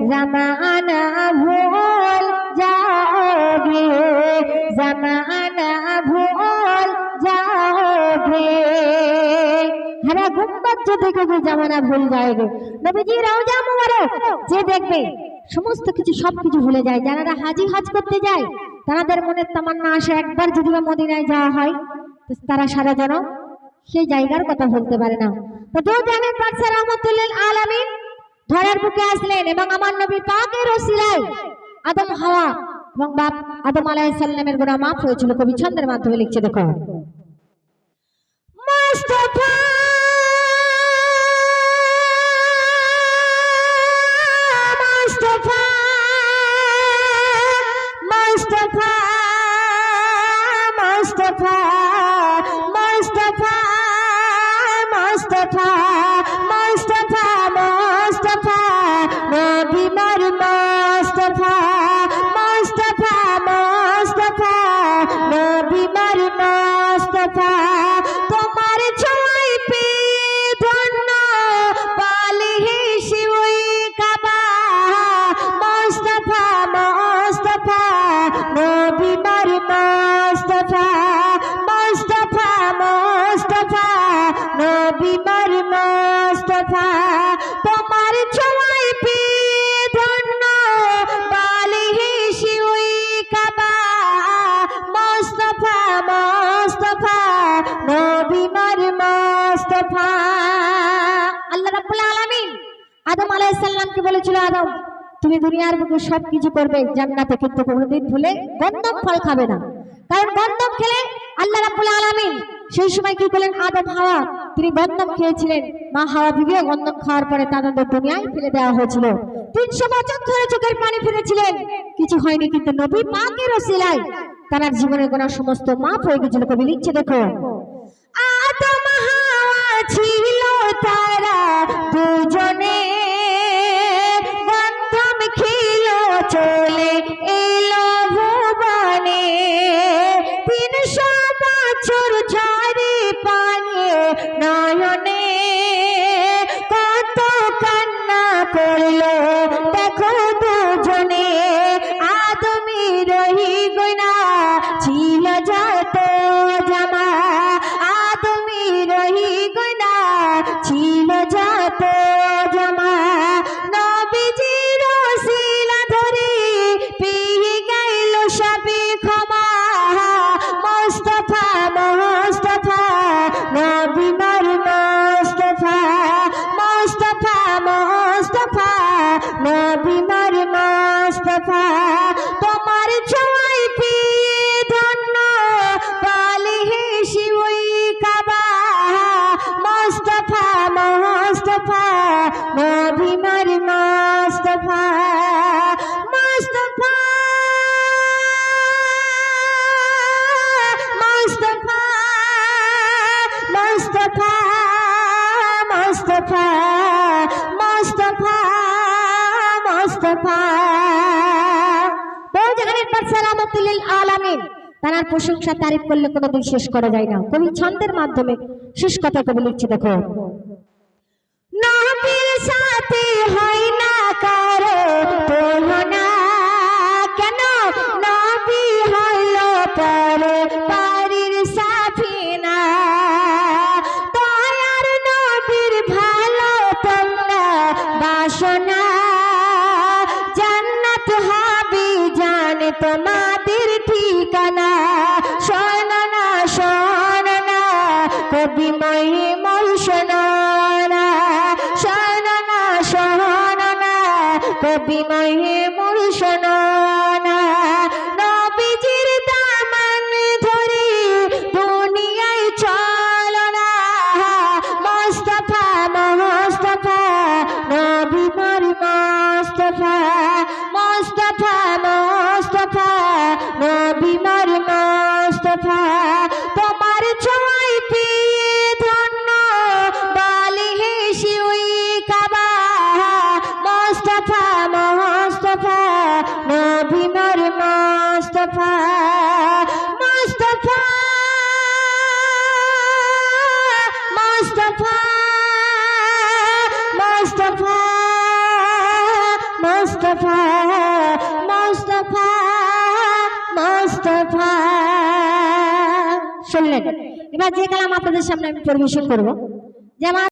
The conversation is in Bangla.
जमाना भूल जाओगे, जमाना भूल जाओगे। हरा गुम्बद जो देखोगे जमाना भूल जाओगे। नबीजी রওজা মুবারক যে দেখবে সমস্ত কিছু সবকিছু ভুলে যায়। যারা হাজি হজ করতে যায় তাদের মনের তামান্না আসে একবার যদি মদিনায় যাওয়া হয় তো তারা সারা জনম সেই জায়গার কথা বলতে পারে না। তো দো জাহানের বাদশা রাহমাতুল লিল আলামিন ধরার বুকে আসলেন এবং আমার নবী পাকের ওসিলায় আদম হাওয়া এবং বাপ আদম আলাইহিস সালামের গুনাহ মাফ হয়েছিল। কবি ছন্দের মাধ্যমে লিখছে দেখো, মুস্তাফা মুস্তাফা মুস্তাফা মুস্তাফা মুস্তাফা মুস্তাফা মুস্তাফা মুস্তাফা নবী মোর মুস্তাফা মুস্তাফা মুস্তাফা নবী মোর মুস্তাফা তোমার ছোঁয়ায় পেয়ে ধন্য পালিয়ে শিউই কাবা মুস্তাফা মুস্তাফা নবী মোর মুস্তাফা মুস্তাফা মুস্তাফা নবী মোর মুস্তাফা তোমার ছোঁয়ায় পেয়ে ধন্য পালিয়ে শিউই কাবা মুস্তাফা মুস্তাফা নবী মোর মুস্তাফা। আল্লাহ রাব্বুল আলামিন আদম আলাইহিস সালামকে বলেছিল, আদম তুমি দুনিয়ার বুকে সবকিছু করবে জান্নাতে, কিন্তু কোনোদিন ভুলে গন্ধম ফল খাবে না। কারণ গন্ধম খেলে আল্লাহ রাব্বুল আলামিন সেই সময় কি করলেন, আদম হাওয়া তিনি গন্ধম খেয়েছিলেন, মা হাওয়া বিবিও গন্ধম খাওয়ার পরে তাদের দুনিয়ায় ফেলে দেওয়া হয়েছিল। 300 বছর ধরে চোখের পানি ফেলেছিলেন, কিছু হয়নি, কিন্তু নবী পাকের ওসিলায় তার জীবনের গুনাহ সমস্ত মাফ হয়ে গেছিল। কবি লিখছে দেখো, আদম হাওয়া ছিল তারা দুজনে, গন্ধম খেলো চলে এলো ভুবনে, 300 বছর ঝরে পানি নয়নে, কত কান্না করলো দেখো দুজনে, আদমি রহি গয়না ছিল যত জামা, আদমি রহি গয়না ছিল যত জামা, নবীজির ওসিলা ধরে পেয়ে গেল সবে ক্ষমা, মুস্তাফা মুস্তাফা নবী মোর মুস্তাফা মুস্তাফা মুস্তাফা নবী মোর মুস্তাফা তোমার ছোঁয়ায় পেয়ে ধন্য পালিয়ে শিউই কাবা মুস্তাফা মুস্তাফা নবী মোর মুস্তাফা মুস্তাফা মুস্তাফা মুস্তাফা মুস্তাফা মুস্তাফা মুস্তাফা। বহু জাহানের বাদশা রাহমাতুল লিল আলামিন তার প্রশংসা তারিফ করলে কোনোদিন শেষ করা যায় না। কবি ছন্দের মাধ্যমে শেষ কথা কবি লিখছে দেখো, নবীর সাথে হয় না কারো তুলনা, কেন নবী হলো পরে পারির সাফিনা, দয়ার নবীর ভালো তোমরা বাসনা, জান্নাত হবে জানে তোমাদের ঠিকানা, শোনো না শোনো না কবি মহিমল শোনো না, শোনো না শোনো না কবি মহিমল শোনো না, নবীজির দামান ধরে দুনিয়ায় চলো না, মুস্তাফা মুস্তাফা নবী মোর মুস্তাফা মুস্তাফা মুস্তাফা নবী মোর মুস্তাফা তোমার ছোঁয়ায় পেয়ে ধন্য পালিয়ে শিউই কাবা মুস্তাফা মুস্তাফা নবী মোর মুস্তাফা মুস্তাফা মুস্তাফা মুস্তাফা মুস্তাফা মোস্তফা মোস্তফা মোস্তফা। শুনলেন? এবার যে কালাম আপনাদের সামনে আমি পরিবেশন করবো, যেমন